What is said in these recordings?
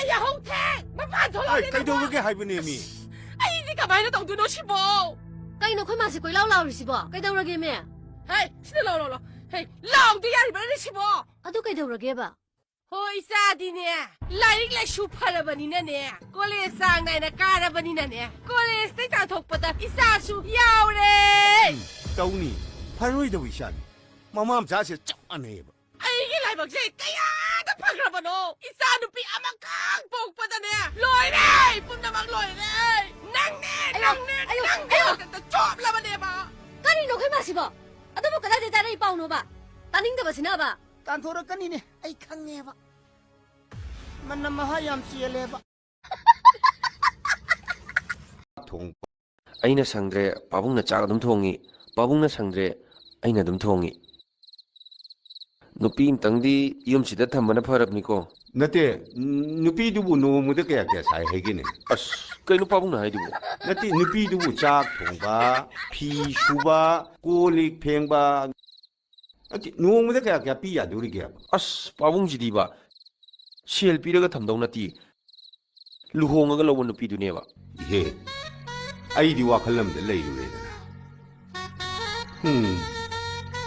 อย่าห้องแท้มาบ้านทะเลาะกัน ไอ้ตัวแกหายไปไหนมีไอ้นี่กับไอ้เราต้องดูโนชิโบไก่หนูค่อยมาสิกุยเล่าหรือสิบ่ไก่ตัวระเกมเนี่ยเฮ้ยฉันเล่าเฮ้ยเล่าตัวอย่างนี้ไม่ชิโบอะตุไก่ตัวระเกบะเฮ้ยซาดีเนี่ยไล่เล็กชูพาราบันีเนี่ยก็เลยสั่งในนักการบันีเนี่ยก็เลยสตาร์ทปตัดอิสาชูยาวเลยตัวนี้พันรุ่ยตัววิชันมาม่าจ่าเสียจับอันนี้บ่ไอ้ยี่ไรบอกเจ๊กายาตะพักระบโนอิสานุปีอามังคังปกปตัดเนี่ยลอยเลยปุ่มจะมังลอยเลยนั่งแต่ชอบละบันเนี่ยบ่กันนี่หนูค่อยมาสิบ่อะตุบอกกันได้แต่ได้เป่าหนูบ่ตานิ่งแต่บ่สินะบ่การโทรกันนี่เนี่ยไอ้ขังเนี่ยบ่มันน่ะมหายามเสียเลยบ่ทงไอ้น่ะสังเดรป้าบุ้งน่ะจากดุมทงอีป้าบุ้งน่ะสังเดรไอ้น่ะดุมทงอีนุปีนตั้งดียมสิได้ทำมันพอรับนี่ก็นั่นเต้นุปีดูบุโนมุดแก่ใส่ให้กินเนี่ยอัสก็นุป้าบุ้งน่ะให้ดูนั่นเต้นุปีดูบุจากทงบ้าพีชูบ้าโกลิกเพลงบ้านูมุดแก่ปียาดูริแก่อัสป้าบุ้งจีดีบ่เชลปีระก็ทำดงนาทีลูกหงก็เราวันนุปีดูเนี่ยบ่เฮ้ไอ้ดีว่าขลังเดลัยดูเลยนะ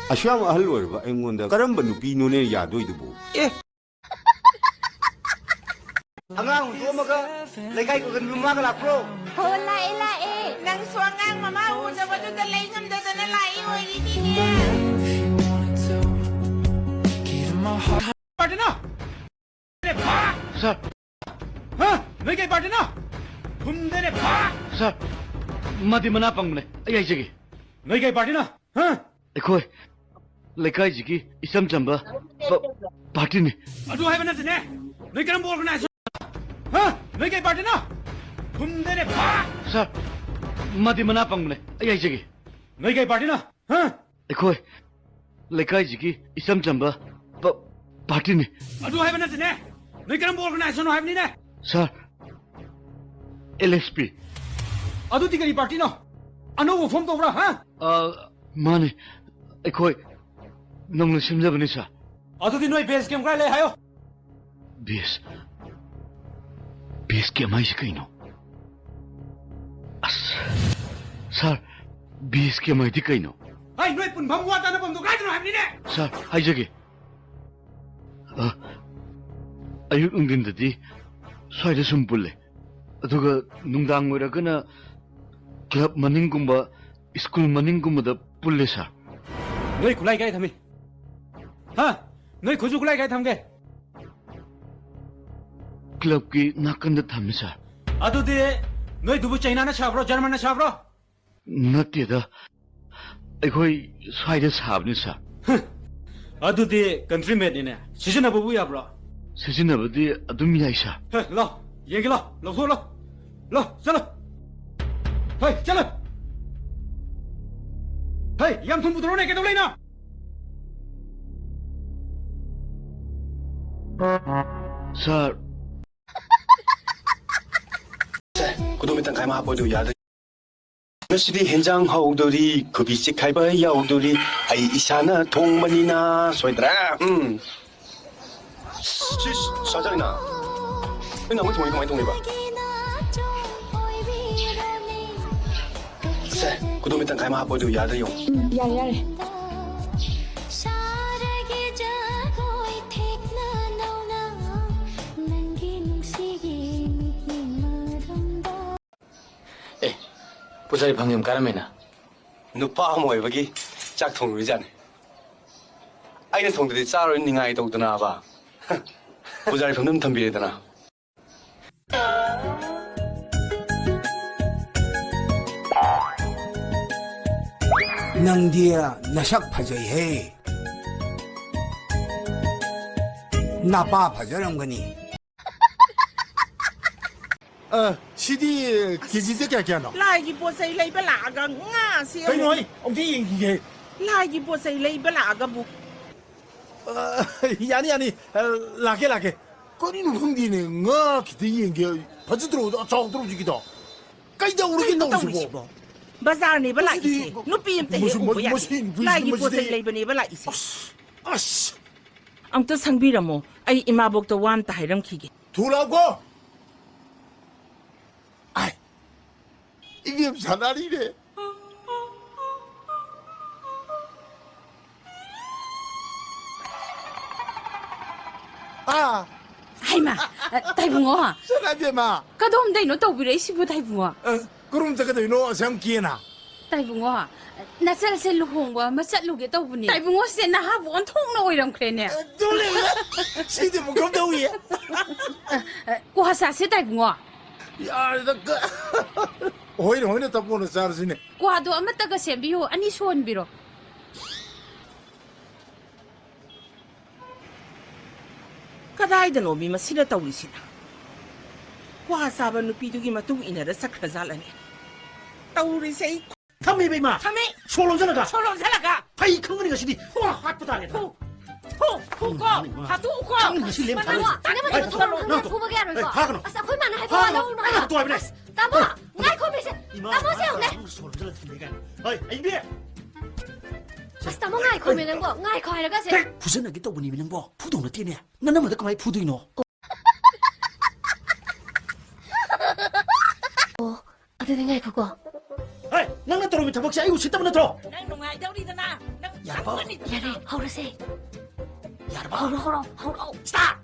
อาชามอัลวร์บ่ไอ้งุนดะกรัมบันุปีนูเนี่ยยาดูอีดูบุangang tua maga lekai ko kan rumah ka lakro hola ela nang suangang mama udah wadu dalay ngam dadana lai oi ini niya partner ne bha sir ha lekai partner humde ne bha sir madi mana pangmne ai jigi lekai partner ha ekhoi lekai jigi isam chamba party ne adu hai bana ne lekai bol organize हाँ नहीं कहीं party ना घूमने ने बा sir मधी मना पंगले आई जगह नहीं कहीं पार्टी ना हाँ देखो लेकाई जी की इसम चंबा पार्टी ने अदू है बना तेने नहीं करम बोल करना ऐसा ना है नहीं ने सर LSP अदू ती करी पार्टी ना अनु वो फॉर्म तो बड़ा हाँ माने देखो नंगले समझा बने सर अदू ती नोई बेस गेम का ले आयो बेस के माइस कहीं नो सर बेस के माइस कहीं नो हाय नोई पुन भंगवा ताना बंदो काय तो हमनी ने सर हाय जगे अयुक उंगिन ददी स्वाइदे सुमपुले अदुगा नुंगदांग ओइरगना क्लब मनिंग गुम्बा स्कूल मनिंग गुम्बा द पुल्ले सर नोई खुलाई काय थमी हां नोई खुजु खुलाई काय थमगे क्लब की नाकंद थम्मे सर अदुदि नोई दुबु चाइना ना साब्रो जर्मन ना साब्रो नतेदा अखोई स्वाइदे साबनि सर अदुदि कंट्री मेड ने सिजन अबु याब्रो सिजन अबदि अदुम याइ सर लो येगे लो थो लो चलो हाय चलो हाय यम थुम बुद्रो ने के दो लेना sir 구도미탄 가이마 하보도 야드 너시디 현장 하우도리 급이식 가이바 야우도리 아이 이샤나 동만이나 소이드라 사장이나 맨날 뭐 동이봐 세 구도미탄 가이마 하보도 야드용 야래 부자리 방금 까라매나 누파 모이버기 짝통 의자네 아이는 통들이 짜로 닝아이 동드나 봐 부자리 방금 덤비래더나 낭디야 나삭 파져해 나빠 파져는 거니 CD 기지대 깨깨노 lai bộ xây lấy bả lạ gần ngã siêu cái nói ông thi gì lai bộ xây lấy bả lạ gần bu 아니 라게 거리는 흥기네 nga 기대 얘기 바지 들어 저 들어주기다 까이다 우리겠나 우스고 bazaar này bả lại gì nó pim tại hiện của lai bộ xây lấy bả này bả lại gì 아씨 ông ta sang bi ra mo ai ima bok to wan ta hai ram khi 두라고? 아이, 이게 사나리래. 아, 係嘛？大富我啊， 사나리 마. 嗰度唔得，我到不了師傅大富我。 그럼 저거 너 생기나? 大富我啊，那真係路紅喎，乜失路嘅到不呢？大富我成日下黃通咯，咁佢呢？ 돌래. 시대 뭐 검도위. 我啥事大富我？ 야, 그 오히려 더 보는 사람이네. 我都乜得個先比我，你說你比咯？ Kadai-dan-omi masila tawlisina. Kuhasaban no pidugi matu inara sa krazalani. Tawlisay 他没被骂，他没说了这个， solong salaga. 他一坑那个兄弟，哇，还不打脸的。 Huko, hatuko. 你是连盘 大 子 伯，，你咪就同佢鋪乜嘅人個？拍個咯 阿實佢問係邊個都哎，多少遍？ 大伯，嗌佢咪先，大伯先咧， 说了这个没干。哎，一遍。 大伯嗌佢咪兩個，嗌佢啦嗰時。 不是那个豆腐里面能不？普通的店呢？那么的干嘛普通呢？ 我哋點嗌佢個？ 哎，那那豆腐他不下，哎呦，吃那么多。 Nang nungay daw dito na. Nang Yara ba? 人哋好啦先， 哑了吧？好咯好咯好咯。 Stop！